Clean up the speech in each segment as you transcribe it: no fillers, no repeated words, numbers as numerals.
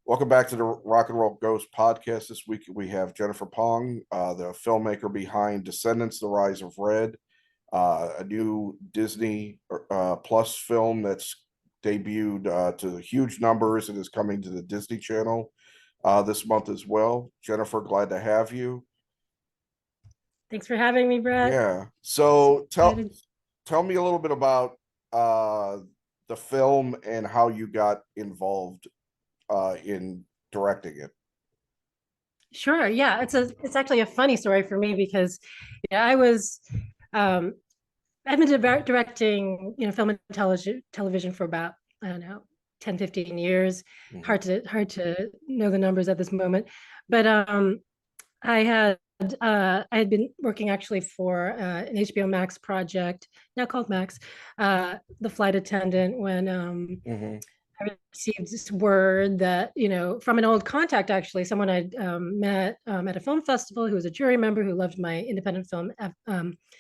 Welcome back to the Rock and Roll Ghost podcast. This week we have Jennifer Phang, the filmmaker behind Descendants, The Rise of Red, a new Disney Plus film that's debuted to huge numbers and is coming to the Disney Channel this month as well. Jennifer, glad to have you. Thanks for having me, Brett. Yeah. So Excited. tell me a little bit about the film and how you got involved in directing it. Sure. Yeah, it's actually a funny story for me because I was um I've been directing, film and television for about, I don't know, 10, 15 years. Mhm. Hard to know the numbers at this moment. But I had I had been working actually for an HBO Max project, now called Max, The Flight Attendant, when Mhm. I received this word that, from an old contact, actually, someone I'd met at a film festival who was a jury member who loved my independent film,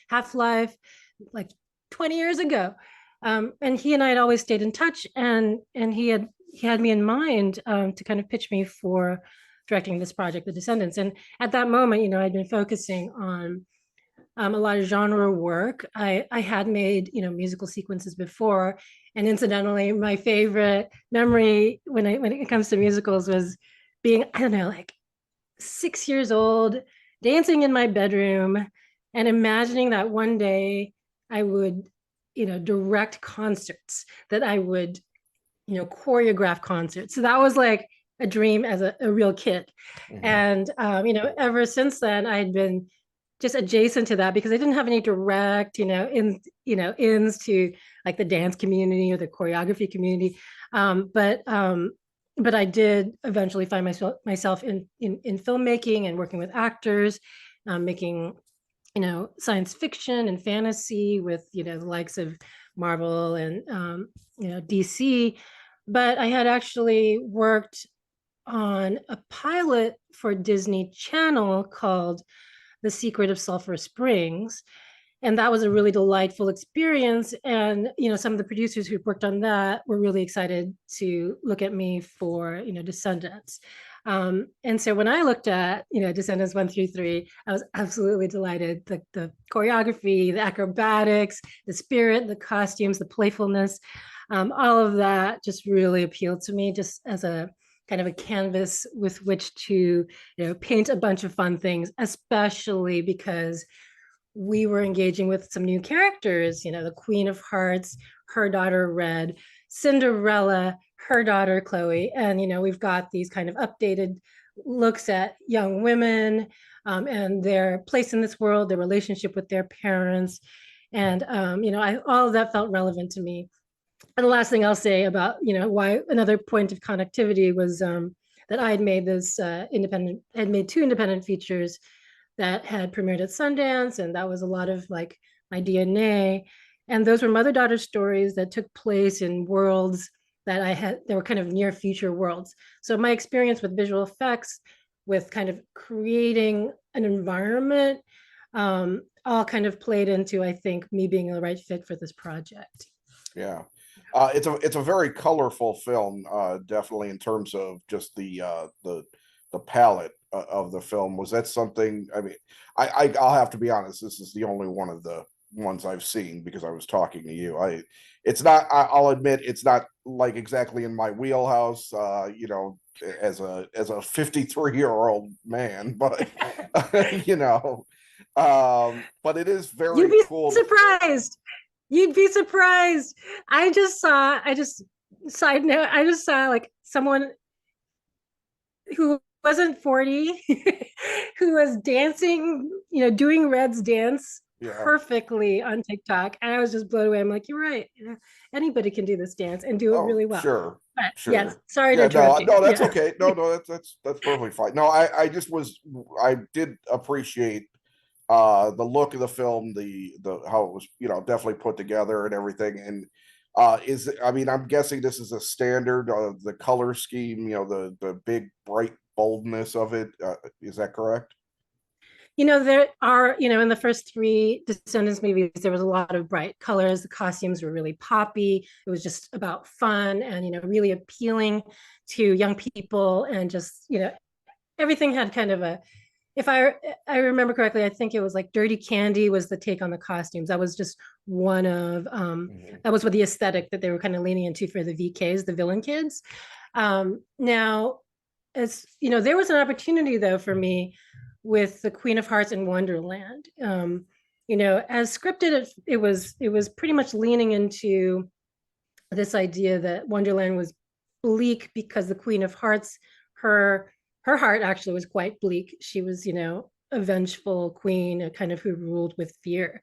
Half-Life, like 20 years ago. And he and I had always stayed in touch, and he had me in mind to kind of pitch me for directing this project, The Descendants. And at that moment, I'd been focusing on a lot of genre work. I had made, musical sequences before, and incidentally, my favorite memory when it comes to musicals was being, I don't know, like 6 years old, dancing in my bedroom, and imagining that one day I would, direct concerts, that I would, choreograph concerts. So that was like a dream as a real kid. Mhm. And ever since then, I'd been just adjacent to that because I didn't have any direct, ins to like the dance community or the choreography community. But I did eventually find myself in filmmaking and working with actors, making science fiction and fantasy with the likes of Marvel and DC. But I had actually worked on a pilot for Disney Channel called The Secret of Sulphur Springs. And that was a really delightful experience. And, some of the producers who worked on that were really excited to look at me for, Descendants. And so when I looked at, Descendants 1 through 3, I was absolutely delighted. The choreography, the acrobatics, the spirit, the costumes, the playfulness, all of that just really appealed to me just as a kind of a canvas with which to paint a bunch of fun things, especially because we were engaging with some new characters, the Queen of Hearts, her daughter Red, Cinderella, her daughter Chloe. And we've got these kind of updated looks at young women, and their place in this world, their relationship with their parents. And all of that felt relevant to me. And the last thing I'll say about why another point of connectivity was that I had made this had made two independent features that had premiered at Sundance, and that was a lot of like my DNA. And those were mother-daughter stories that took place in worlds that they were kind of near future worlds. So my experience with visual effects, with kind of creating an environment, all kind of played into, I think, me being the right fit for this project. Yeah. It's a very colorful film, definitely in terms of just the palette of the film. Was that something? I mean, I'll have to be honest. This is the only one of the ones I've seen because I was talking to you. It's not. I'll admit it's not like exactly in my wheelhouse. As a 53-year-old man, but you know, but it is You'd very be cool. surprised. You'd be surprised. I just, side note, I just saw like someone who wasn't 40 who was dancing, doing Red's dance Yeah. perfectly on TikTok. And I was just blown away. I'm like, you're right. Anybody can do this dance and do it Oh, really well. sure, But yes, sure. sorry to Yeah, interrupt you. no, that's Yeah. okay. No, that's perfectly fine. No, I did appreciate the look of the film, the how it was, definitely put together and everything. And I mean, I'm guessing this is a standard of the color scheme, the big bright boldness of it. Is that correct? There are, in the first three Descendants movies, there was a lot of bright colors. The costumes were really poppy. It was just about fun and, really appealing to young people. And just, everything had kind of a, if I remember correctly, I think it was like Dirty Candy was the take on the costumes. That was just one of, Mhm. that was what the aesthetic that they were kind of leaning into for the VKs, the villain kids. Now, there was an opportunity though for me with the Queen of Hearts and Wonderland. As scripted, it was pretty much leaning into this idea that Wonderland was bleak because the Queen of Hearts, her heart actually was quite bleak. She was, a vengeful queen, a kind of who ruled with fear.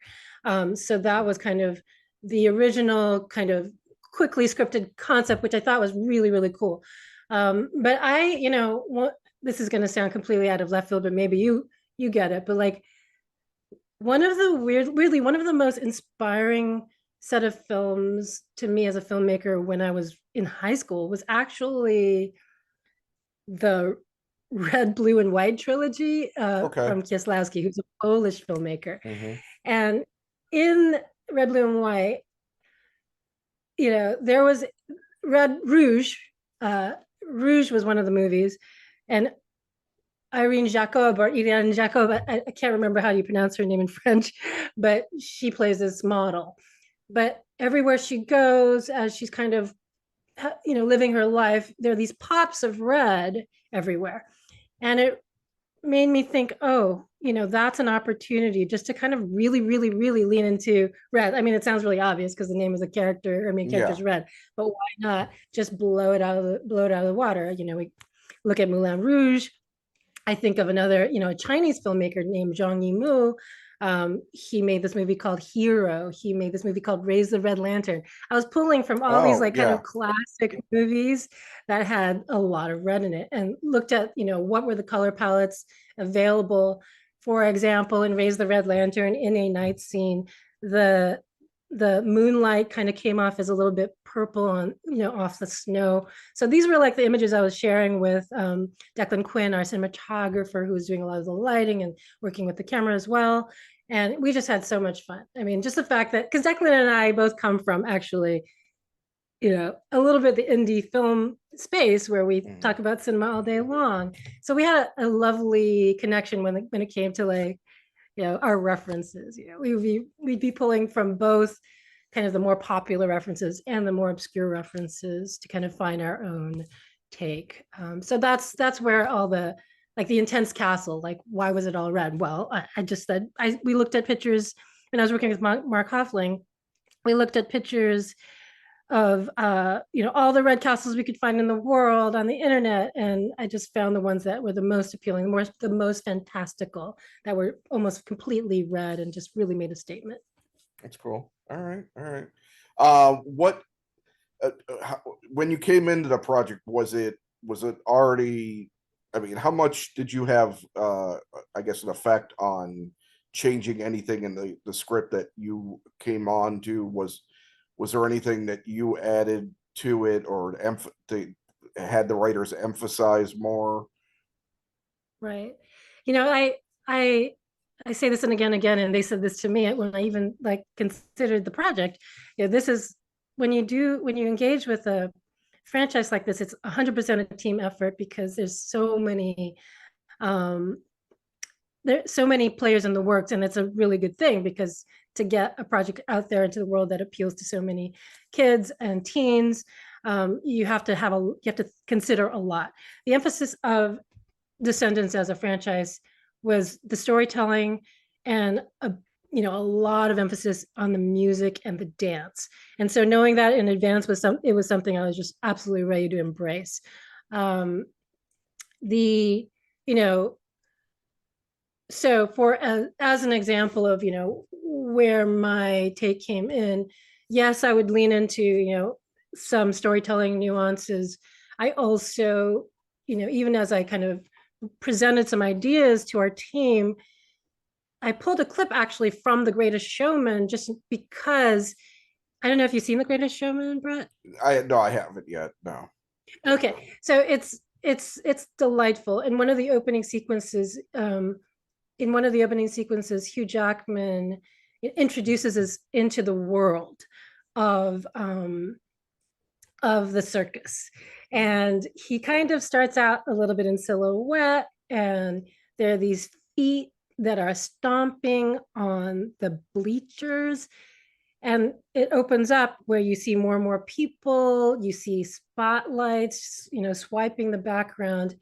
So that was kind of the original kind of quickly scripted concept, which I thought was really, really cool. But this is going to sound completely out of left field, but maybe you get it. But like weirdly, one of the most inspiring set of films to me as a filmmaker when I was in high school was actually the Red, Blue, and White trilogy Okay. from Kieslowski, who's a Polish filmmaker. Hmm. And in Red, Blue, and White, there was Red Rouge. Rouge was one of the movies, and Irene Jacob or Irene Jacob, I can't remember how you pronounce her name in French, but she plays this model. But everywhere she goes, as she's kind of, living her life, there are these pops of red everywhere. And it made me think, oh, that's an opportunity just to kind of really, really, really lean into red. I mean, it sounds really obvious because the name of the character, main character Yeah. is red, but why not just blow it out of the water? We look at Moulin Rouge. I think of another, a Chinese filmmaker named Zhang Yimou. He made this movie called Hero. He made this movie called Raise the Red Lantern. I was pulling from all these Oh, like kind yeah. of classic movies that had a lot of red in it, and looked at, what were the color palettes available. For example, in Raise the Red Lantern, in a night scene, the the moonlight kind of came off as a little bit purple on, off the snow. So these were like the images I was sharing with Declan Quinn, our cinematographer, who was doing a lot of the lighting and working with the camera as well. And we just had so much fun. I mean, just the fact that, because Declan and I both come from actually, a little bit the indie film space where we Mhm. talk about cinema all day long. So we had a lovely connection when it came to like, our references. We'd be pulling from both kind of the more popular references and the more obscure references to kind of find our own take. So that's where all the like the intense castle, like why was it all red? Well, I just said we looked at pictures when I was working with Mark Hoffling. We looked at pictures of all the red castles we could find in the world on the internet, and I just found the ones that were the most appealing, the most fantastical, that were almost completely red and just really made a statement. That's cool. All right. All right. What when you came into the project, was it already, I mean, how much did you have I guess an effect on changing anything in the script that you came on to? Was there anything that you added to it, or had the writers emphasize more? Right. I I say this and again, and they said this to me when I even like considered the project. This is when you engage with a franchise like this, it's 100% a team effort because um, there's so many players in the works, and it's a really good thing because to get a project out there into the world that appeals to so many kids and teens, you have to consider a lot. The emphasis of Descendants as a franchise was the storytelling and a lot of emphasis on the music and the dance. And so knowing that in advance it was something I was just absolutely ready to embrace. Um, the you know so as an example of where my take came in, yes, I would lean into some storytelling nuances. I also, even as I kind of presented some ideas to our team, I pulled a clip actually from The Greatest Showman just because I don't know if you've seen The Greatest Showman, Brett. I No, I haven't yet. No. Okay, so it's delightful. And one of the opening sequences, in one of the opening sequences, Hugh Jackman introduces us into the world of the circus. And he kind of starts out a little bit in silhouette, and there are these feet that are stomping on the bleachers. And it opens up where you see more and more people, you see spotlights, swiping the background.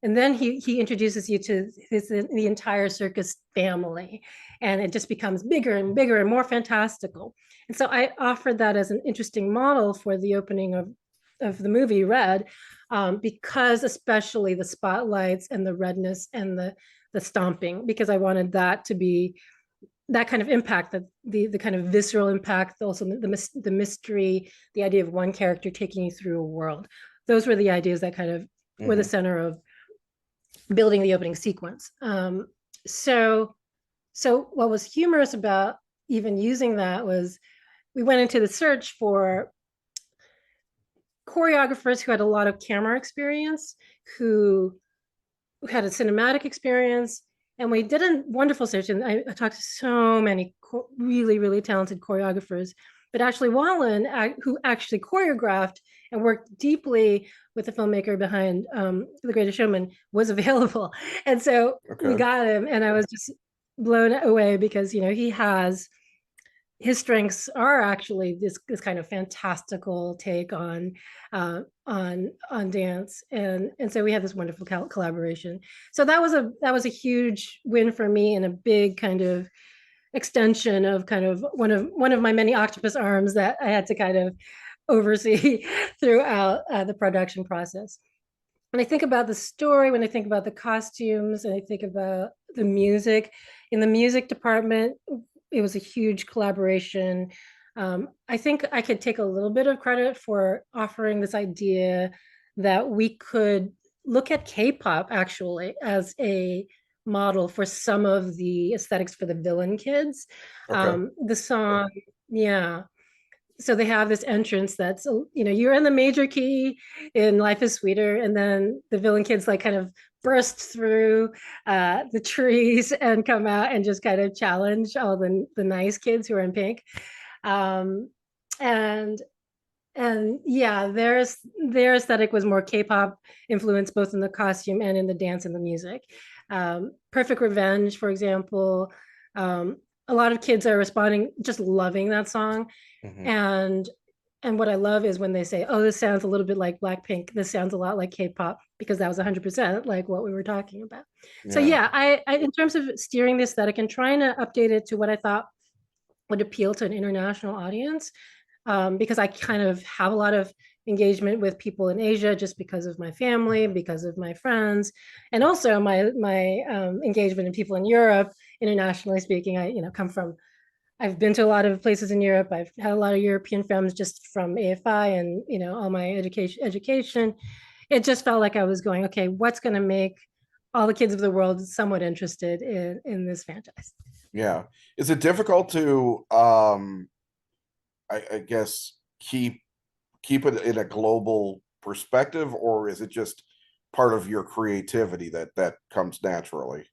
And then he introduces you to the entire circus family, and it just becomes bigger and bigger and more fantastical. And so I offered that as an interesting model for the opening of the movie Red, because especially the spotlights and the redness and the stomping, because I wanted that to be that kind of impact, that the kind of visceral impact, also the mystery, the idea of one character taking you through a world. Those were the ideas that kind of were the center of building the opening sequence. So what was humorous about even using that was we went into the search for choreographers who had a lot of camera experience, who had a cinematic experience, and we did a wonderful search. And I talked to so many really, really talented choreographers. But Ashley Wallen, who actually choreographed and worked deeply with the filmmaker behind The Greatest Showman, was available. And so we got him, and I was just blown away because, he has, his strengths are actually this kind of fantastical take on dance, and so we had this wonderful collaboration. So that was a huge win for me, and a big kind of extension of kind of one of my many octopus arms that I had to kind of oversee throughout the production process. When I think about the story, when I think about the costumes, and I think about the music, in the music department, it was a huge collaboration. I think I could take a little bit of credit for offering this idea that we could look at K-pop actually as a model for some of the aesthetics for the villain kids. The song, yeah. So they have this entrance that's, you're in the major key in Life is Sweeter, and then the villain kids like kind of burst through the trees and come out and just kind of challenge all the nice kids who are in pink. Um, and yeah, their aesthetic was more K-pop influence, both in the costume and in the dance and the music. Perfect Revenge, for example, a lot of kids are responding, just loving that song. And what I love is when they say, oh, this sounds a little bit like Blackpink, this sounds a lot like K-pop, because that was 100% like what we were talking about. So yeah, I in terms of steering the aesthetic and trying to update it to what I thought would appeal to an international audience, because I kind of have a lot of engagement with people in Asia just because of my family, because of my friends, and also my engagement in people in Europe. Internationally speaking, I I've been to a lot of places in Europe. I've had a lot of European films just from AFI and all my education. It just felt like I was going, okay, what's going to make all the kids of the world somewhat interested in this franchise? Yeah. Is it difficult to I guess keep it in a global perspective, or is it just part of your creativity that comes naturally?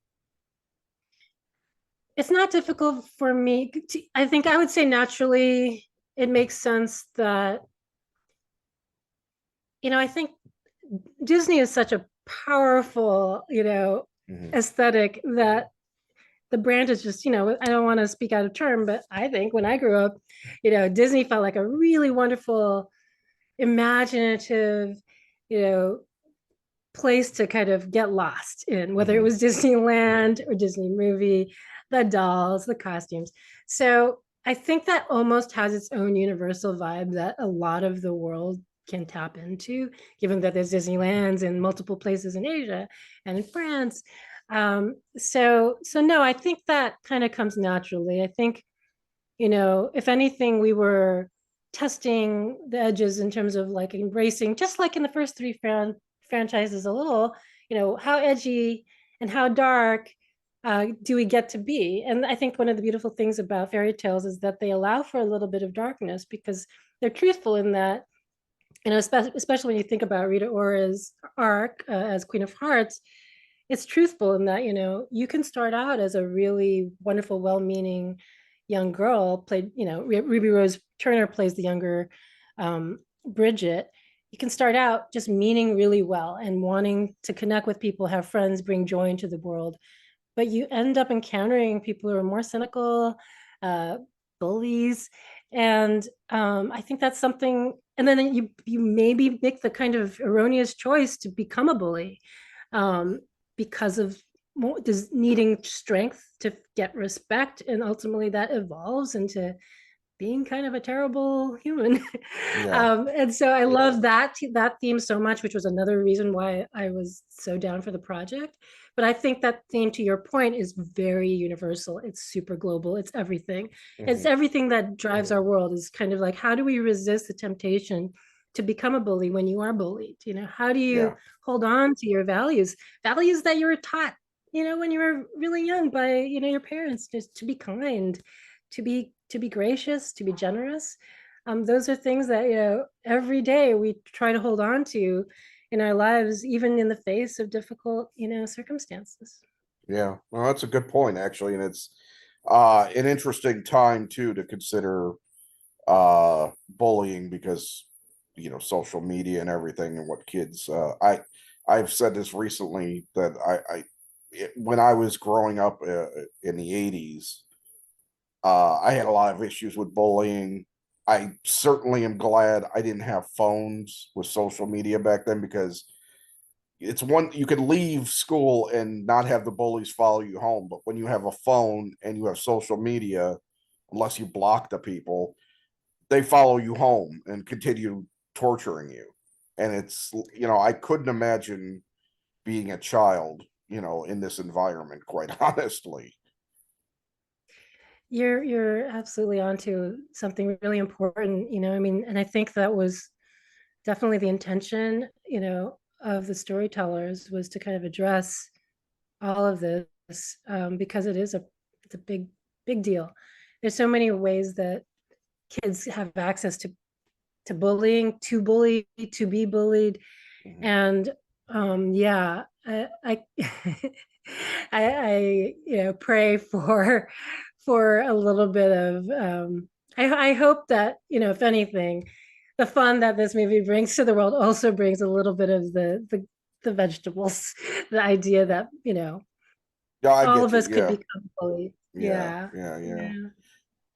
It's not difficult for me. I think I would say naturally it makes sense that, I think Disney is such a powerful, aesthetic that the brand is just, I don't want to speak out of turn, but I think when I grew up, Disney felt like a really wonderful, imaginative, you know, place to kind of get lost in, whether it was Disneyland or Disney movie, the dolls, the costumes. So I think that almost has its own universal vibe that a lot of the world can tap into, given that there's Disneylands in multiple places in Asia and in France. So no, I think that kind of comes naturally. I think, if anything, we were testing the edges in terms of like embracing, just like in the first three franchises, a little, how edgy and how dark do we get to be? And I think one of the beautiful things about fairy tales is that they allow for a little bit of darkness because they're truthful in that, especially when you think about Rita Ora's arc as Queen of Hearts, it's truthful in that, you can start out as a really wonderful, well-meaning young girl, played, Ruby Rose Turner plays the younger Bridget. You can start out just meaning really well and wanting to connect with people, have friends, bring joy into the world. But you end up encountering people who are more cynical, uh, bullies. And I think that's something, and then you maybe make the kind of erroneous choice to become a bully, um, because of needing strength to get respect, and ultimately that evolves into being kind of a terrible human. Yeah. And so I love that theme so much, which was another reason why I was so down for the project. But I think that theme, to your point, is very universal. It's super global. It's everything. It's Hmm. everything that drives our world, is kind of like, how do we resist the temptation to become a bully when you are bullied? How do you Yeah. hold on to your values that you were taught, when you were really young by, your parents, just to be kind, to be gracious, to be generous. Those are things that, every day we try to hold on to in our lives, even in the face of difficult, circumstances. Yeah. Well, that's a good point, actually. And it's an interesting time too to consider bullying, because social media and everything, and what kids I've said this recently, that when I was growing up in the 80s, I had a lot of issues with bullying. I certainly am glad I didn't have phones with social media back then, because it's one, you could leave school and not have the bullies follow you home, but when you have a phone and you have social media, unless you block the people, they follow you home and continue torturing you. And it's, I couldn't imagine being a child, in this environment, quite honestly. You're absolutely onto something really important, I mean, and I think that was definitely the intention, of the storytellers, was to kind of address all of this, because it's a big deal. There's so many ways that kids have access to bullying, to bully, to be bullied. Mhm. And yeah, I I pray for a little bit of I hope that, if anything, the fun that this movie brings to the world also brings a little bit of the vegetables, the idea that, Yeah, I all get of you. us could Yeah, become bullies. yeah, Yeah. yeah, yeah.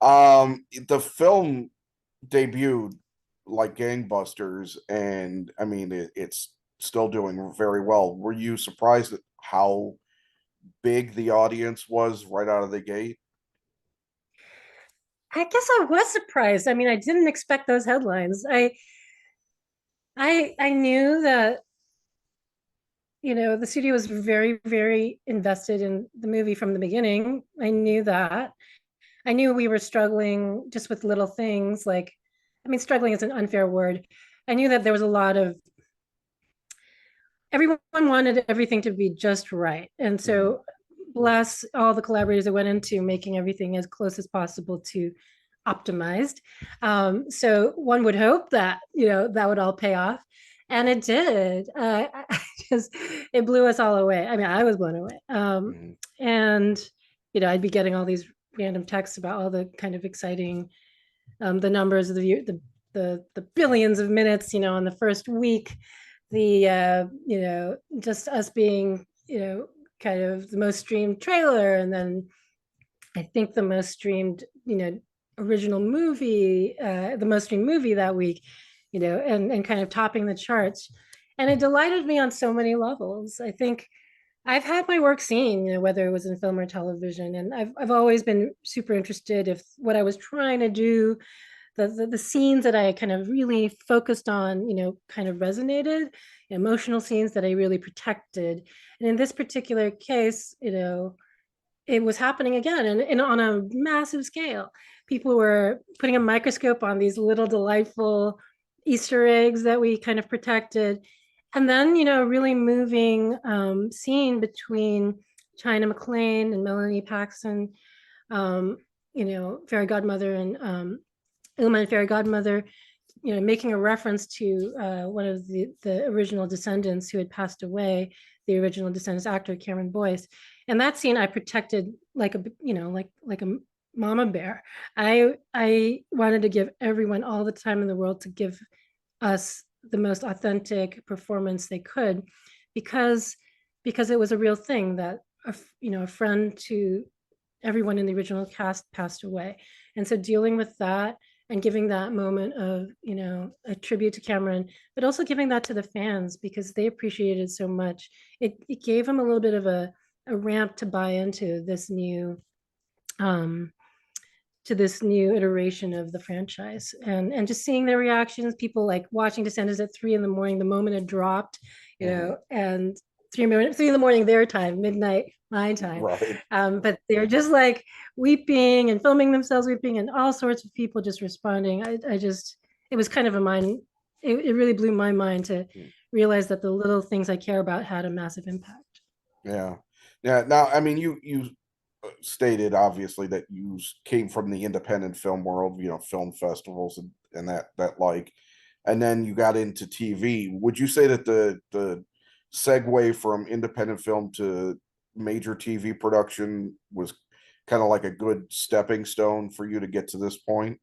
Yeah. The film debuted like gangbusters, and I mean, it's still doing very well. Were you surprised at how big the audience was right out of the gate? I guess I was surprised. I mean, I didn't expect those headlines. I knew that, the studio was very, very invested in the movie from the beginning. I knew that. I knew we were struggling just with little things, like, I mean, struggling is an unfair word. I knew that there was a lot of, everyone wanted everything to be just right. And Mhm. so, bless all the collaborators that went into making everything as close as possible to optimized. So one would hope that, that would all pay off. And it did. Just, it blew us all away. I mean, I was blown away. Mhm. And, I'd be getting all these random texts about all the kind of exciting, the numbers of the billions of minutes, in the first week, the just us being, kind of the most streamed trailer, and then I think the most streamed, original movie, the most streamed movie that week, and kind of topping the charts. And it delighted me on so many levels. I think I've had my work seen, whether it was in film or television, and I've always been super interested if what I was trying to do, the scenes that I kind of really focused on, kind of resonated, emotional scenes that I really protected. And in this particular case, it was happening again, and on a massive scale. People were putting a microscope on these little delightful Easter eggs that we kind of protected. And then, really moving scene between China McClain and Melanie Paxson, fairy godmother, and Ilma and fairy godmother, making a reference to one of the original Descendants who had passed away, the original Descendants actor Cameron Boyce. And that scene I protected like a like a mama bear. I wanted to give everyone all the time in the world to give us the most authentic performance they could, because it was a real thing that a friend to everyone in the original cast passed away. And so dealing with that and giving that moment of, a tribute to Cameron, but also giving that to the fans because they appreciated it so much. It gave them a little bit of a ramp to buy into this new iteration of the franchise, and just seeing their reactions, people like watching Descendants at 3 a.m. the moment it dropped, and 3 a.m. their time, midnight my time. Right. But they're just like weeping and filming themselves weeping, and all sorts of people just responding. I just, it was kind of a mind, it really blew my mind to realize that the little things I care about had a massive impact. Yeah. Yeah. Now, I mean, you stated obviously that you came from the independent film world, film festivals and that like, and then you got into TV. Would you say that the segue from independent film to major TV production was kind of like a good stepping stone for you to get to this point?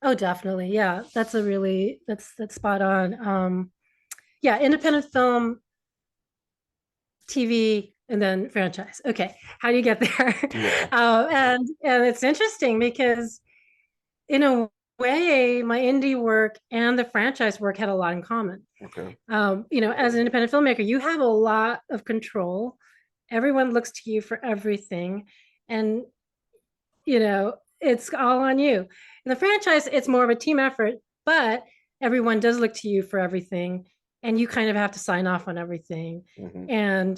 Oh, definitely. Yeah, that's spot on. Yeah, independent film, TV, and then franchise. Okay, how do you get there? Yeah. And it's interesting because in a way, my indie work and the franchise work had a lot in common. Okay. As an independent filmmaker, you have a lot of control. Everyone looks to you for everything, and it's all on you. In the franchise, it's more of a team effort, but everyone does look to you for everything, and you kind of have to sign off on everything. Hmm.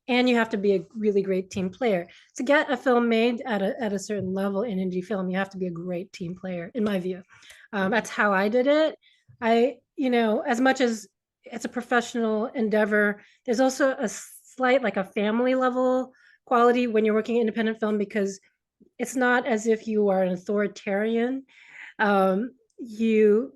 And you have to be a really great team player to get a film made at a certain level in indie film. You have to be a great team player, in my view. That's how I did it. As much as it's a professional endeavor, there's also a slight, like a family level quality when you're working independent film, because it's not as if you are an authoritarian. You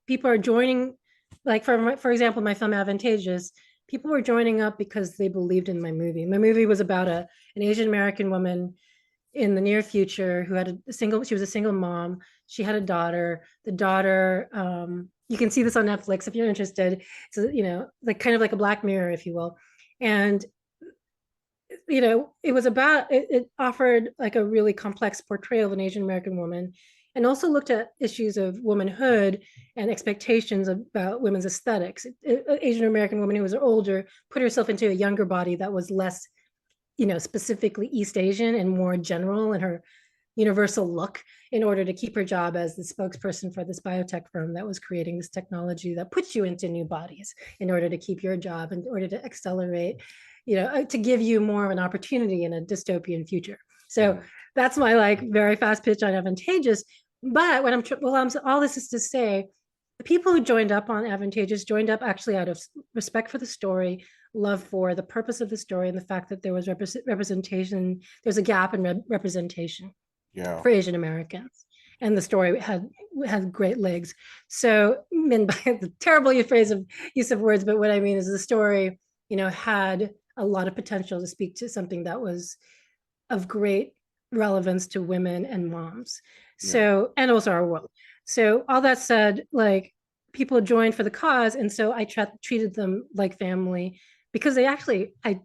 People are joining, like for example, my film Advantageous. People were joining up because they believed in my movie. My movie was about an Asian American woman in the near future who had she was a single mom. She had a daughter. The daughter, you can see this on Netflix if you're interested. So, like kind of like a Black Mirror, if you will. And it offered like a really complex portrayal of an Asian American woman, and also looked at issues of womanhood and expectations about women's aesthetics. Asian American woman who was older put herself into a younger body that was less, specifically East Asian and more general in her universal look, in order to keep her job as the spokesperson for this biotech firm that was creating this technology that puts you into new bodies in order to keep your job, in order to accelerate, to give you more of an opportunity in a dystopian future. So that's my like very fast pitch on Advantageous. But what all this is to say, the people who joined up on Advantageous joined up actually out of respect for the story, love for the purpose of the story, and the fact that there was representation. There's a gap in representation Yeah. for Asian Americans, and the story had great legs. So, I mean, by the terrible use of words, but what I mean is the story, had a lot of potential to speak to something that was of great relevance to women and moms. Yeah. So, and also our world. So, all that said, like people joined for the cause, and so I treated them like family, because I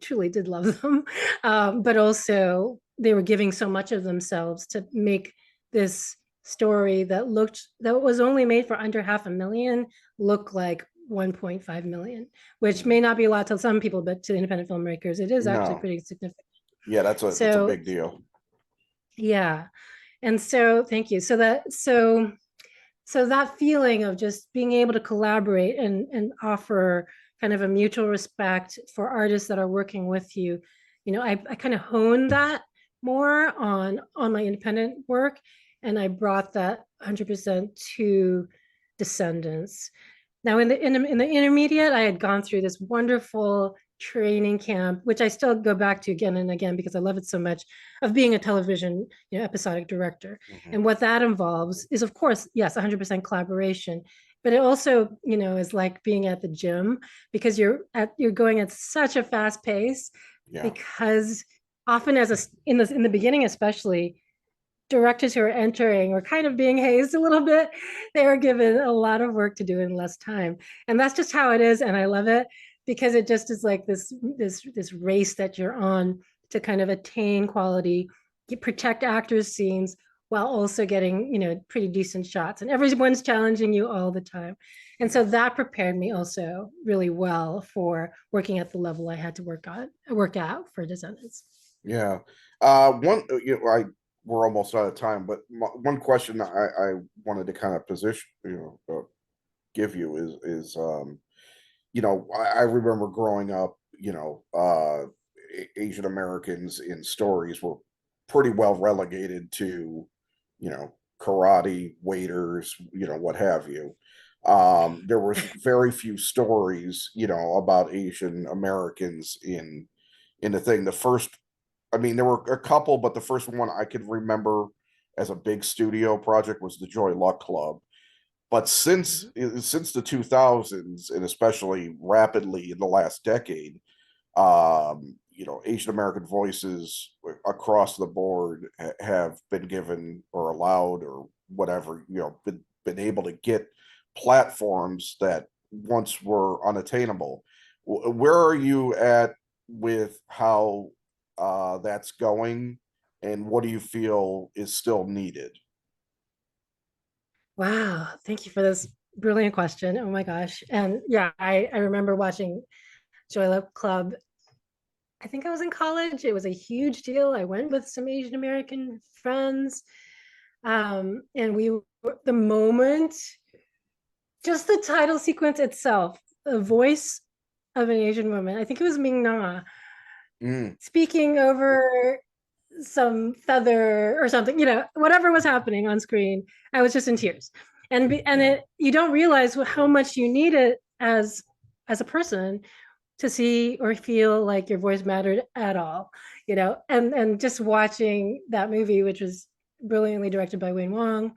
truly did love them, but also they were giving so much of themselves to make this story that was only made for under 500,000 look like 1.5 million, which may not be a lot to some people, but to independent filmmakers, it is actually No. pretty significant. Yeah, that's a So big deal. yeah, and so thank you. So that feeling of just being able to collaborate and offer kind of a mutual respect for artists that are working with you, I kind of honed that more on my independent work, and I brought that 100% to Descendants. Now in the intermediate, I had gone through this wonderful training camp, which I still go back to again and again because I love it so much, of being a television, episodic director. Hmm. And what that involves is, of course, yes, 100% collaboration, but it also, is like being at the gym because you're going at such a fast pace Yeah. because often in the beginning especially directors who are entering or kind of being hazed a little bit, they are given a lot of work to do in less time. And that's just how it is. And I love it because it just is like this race that you're on to kind of attain quality, protect actors' scenes while also getting, pretty decent shots. And everyone's challenging you all the time. And Yeah. so that prepared me also really well for working at the level I had to work out for Descendants. Yeah. One, I we're almost out of time, but one question I wanted to kind of position, give you is I remember growing up, Asian Americans in stories were pretty well relegated to, karate, waiters, what have you. There was very few stories, about Asian Americans in the thing. The first, I mean, there were a couple, but the first one I could remember as a big studio project was the Joy Luck Club. But since Mhm. since the 2000s, and especially rapidly in the last decade, Asian American voices across the board have been given or allowed or whatever, been able to get platforms that once were unattainable. Where are you at with how that's going, and what do you feel is still needed? Wow, thank you for this brilliant question. Oh my gosh. And yeah, I remember watching Joy Luck Club. I think I was in college. It was a huge deal. I went with some Asian American friends. And the moment, just the title sequence itself, the voice of an Asian woman, I think it was Ming Na, Mm, speaking over some feather or something, whatever was happening on screen. I was just in tears. And yeah, it you don't realize how much you need it as a person to see or feel like your voice mattered at all, and just watching that movie, which was brilliantly directed by Wayne Wong,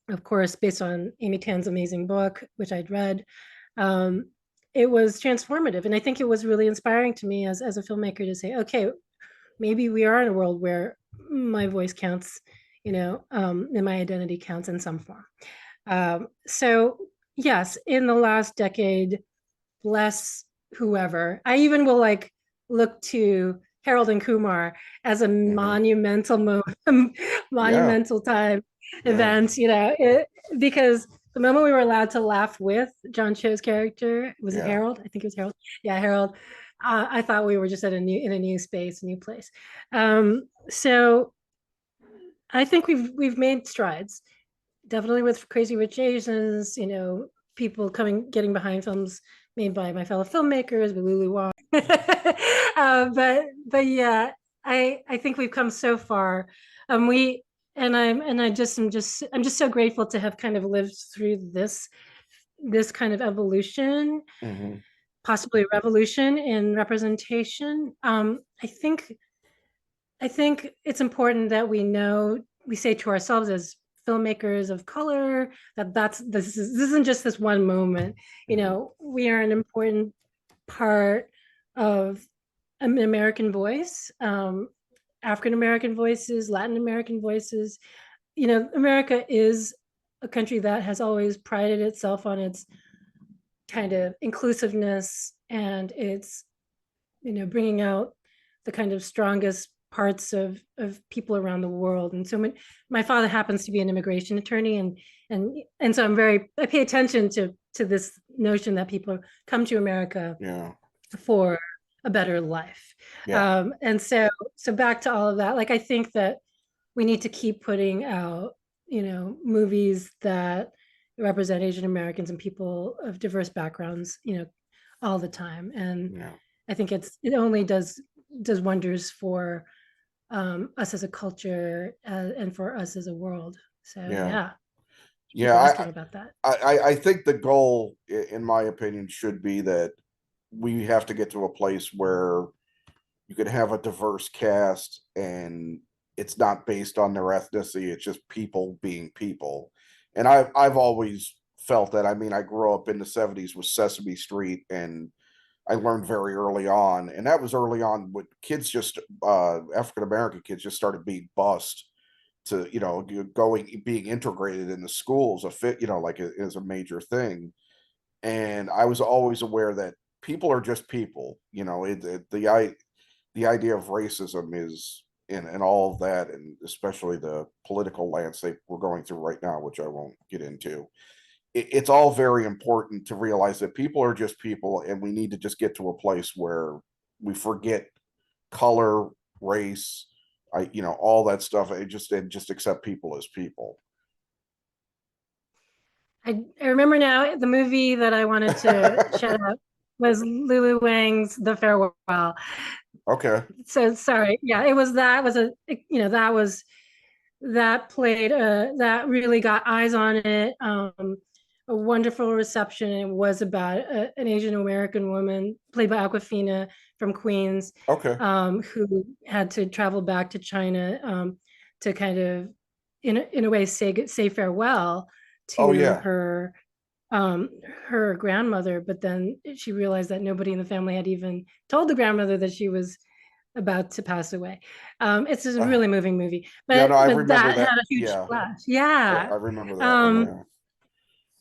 of course, based on Amy Tan's amazing book, which I'd read. Um, it was transformative. And I think it was really inspiring to me as a filmmaker to say, okay, maybe we are in a world where my voice counts, and my identity counts in some form. So yes, in the last decade, bless whoever. I even will like look to Harold and Kumar as a hmm, yeah, monumental time yeah, event, because the moment we were allowed to laugh with John Cho's character, was it yeah, Harold? I think it was Harold. Yeah, Harold. I thought we were just in a new space, a new place. So I think we've made strides, definitely with Crazy Rich Asians, people getting behind films made by my fellow filmmakers, with Lulu Wang. But yeah, I think we've come so far. We and I'm just so grateful to have kind of lived through this kind of evolution, hmm, possibly revolution in representation. I think it's important that we say to ourselves as filmmakers of color that this isn't just this one moment. hmm, We are an important part of an American voice, African American voices, Latin American voices. America is a country that has always prided itself on its kind of inclusiveness and its bringing out the kind of strongest parts of people around the world. And so my father happens to be an immigration attorney, and so I pay attention to this notion that people come to America yeah, for a better life. yeah, And so back to all of that, like I think that we need to keep putting out, movies that represent Asian Americans and people of diverse backgrounds, all the time. And yeah, I think it only does wonders for us as a culture, and for us as a world. So yeah, yeah, keep yeah. asking about that. I think the goal, in my opinion, should be that we have to get to a place where you could have a diverse cast and it's not based on their ethnicity, it's just people being people. And I've always felt that. I mean, I grew up in the 70s with Sesame Street, and I learned very early on, and that was early on when kids just African American kids just started being bused to, going, being integrated in the schools, a fit, like is a major thing. And I was always aware that people are just people. The idea of racism is, and all of that, and especially the political landscape we're going through right now, which I won't get into. It's all very important to realize that people are just people, and we need to just get to a place where we forget color, race, all that stuff, and just accept people as people. I remember now the movie that I wanted to shout out was Lulu Wang's The Farewell. Okay. So sorry. Yeah, it was that was a that was that played that really got eyes on it. A wonderful reception. It was about an Asian American woman played by Aquafina from Queens, Okay. who had to travel back to China to kind of, in a way, say farewell Oh to yeah. her grandmother. But then she realized that nobody in the family had even told the grandmother that she was about to pass away. It's just a uh, really moving movie, yeah, no, I but remember that that. had a huge Yeah. splash. Yeah, Yeah. I remember that one. Um, Yeah.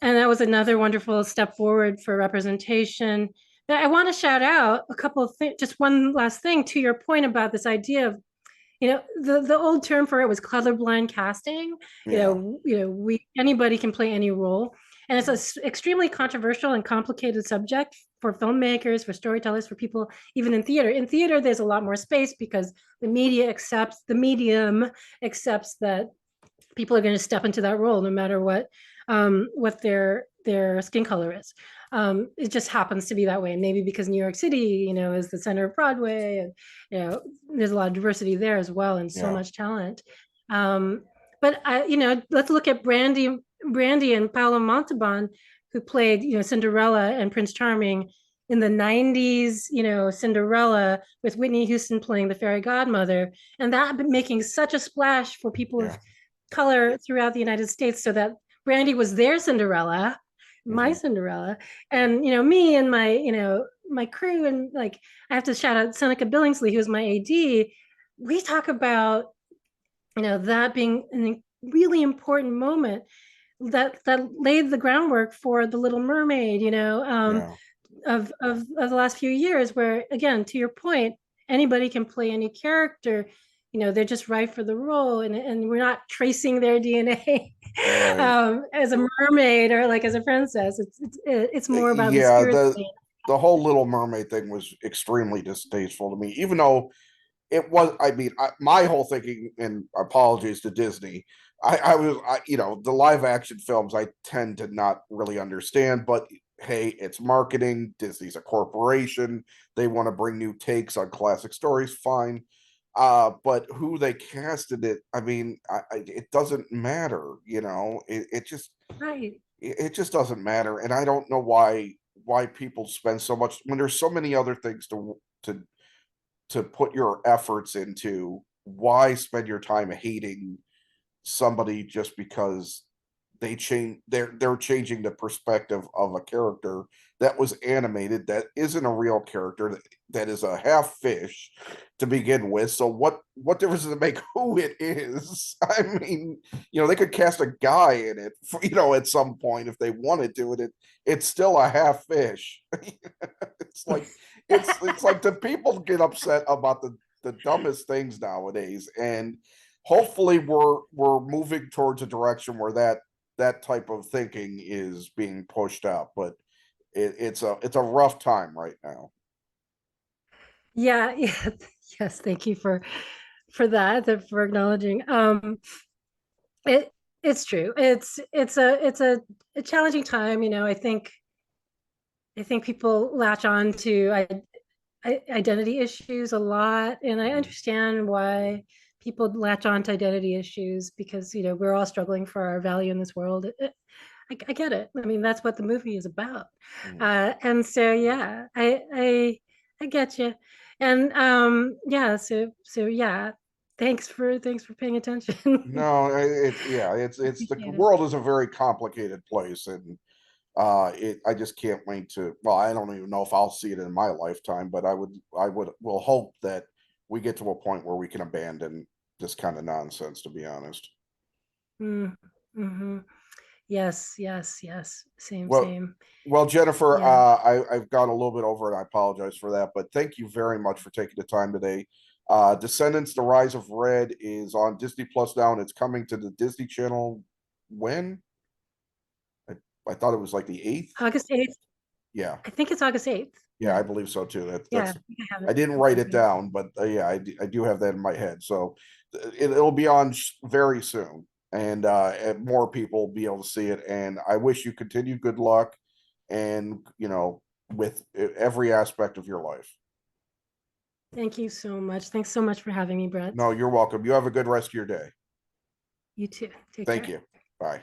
and that was another wonderful step forward for representation. But I want to shout out a couple of things, just one last thing to your point about this idea of, the old term for it was colorblind casting. Yeah. We anybody can play any role, and it's Yeah. an extremely controversial and complicated subject for filmmakers, for storytellers, for people even in theater. In theater, there's a lot more space because the medium accepts that people are going to step into that role no matter what their skin color is. It just happens to be that way. Maybe because New York City, is the center of Broadway, and there's a lot of diversity there as well, and so Yeah. much talent. Um, but let's look at Brandy and Paolo Montalban, who played Cinderella and Prince Charming in the 90s, Cinderella with Whitney Houston playing the fairy godmother, and that making such a splash for people Yeah. of color throughout the United States, so that Brandy was their Cinderella, my Hmm. Cinderella, and me and my crew, and like I have to shout out Seneca Billingsley, who's my AD. We talk about that being a really important moment that laid the groundwork for the Little Mermaid, Yeah. of the last few years, where again, to your point, anybody can play any character. They're just right for the role, and we're not tracing their DNA Right. as a mermaid or like as a princess. It's more about the Yeah. spirit. The whole Little Mermaid thing was extremely distasteful to me, even though it was. I mean, my whole thinking, and apologies to Disney, I was, the live action films I tend to not really understand, but hey, it's marketing. Disney's a corporation. They want to bring new takes on classic stories. Fine. But who they casted it, I mean, it doesn't matter. Right. It just doesn't matter, and I don't know why people spend so much when there's so many other things to to put your efforts into. Why spend your time hating somebody just because they're changing the perspective of a character that was animated, that isn't a real character, that is a half fish to begin with. So what difference does it make who it is? I mean, they could cast a guy in it for, at some point if they wanted to, and it's still a half fish. It's like it's like the people get upset about the dumbest things nowadays, and hopefully we're moving towards a direction where that type of thinking is being pushed out. But it's a rough time right now. Yeah, yeah. Yes, thank you for acknowledging. It it's true. It's a challenging time. I think people latch on to identity issues a lot, and I Mhm. understand why people latch on to identity issues, because we're all struggling for our value in this world. I get it. I mean, that's what the movie is about. Mm. And so, yeah, I get you. And yeah, so yeah, thanks for paying attention. No, it's the Appreciate it. world is a very complicated place, and I just can't wait to. Well, I don't even know if I'll see it in my lifetime, but will hope that we get to a point where we can abandon this kind of nonsense. To be honest. Mm, hmm. Yes, yes, yes. Same, Well, same. well, Jennifer, Yeah. I've gone a little bit over, and I apologize for that. But thank you very much for taking the time today. Descendants: The Rise of Red is on Disney Plus now, and it's coming to the Disney Channel. When? I, I thought it was like the 8th. August 8th. Yeah, I think it's August 8th. yeah, I Yeah. believe so too. Yeah. That's I think I have I it didn't in write front of it me. down, but yeah, I do have that in my head. So it'll be on very soon, and more people will be able to see it. And I wish you continued good luck, and with every aspect of your life. Thank you so much. Thanks so much for having me, Brett. No, you're welcome. You have a good rest of your day. You too. Take Thank care. you. Bye.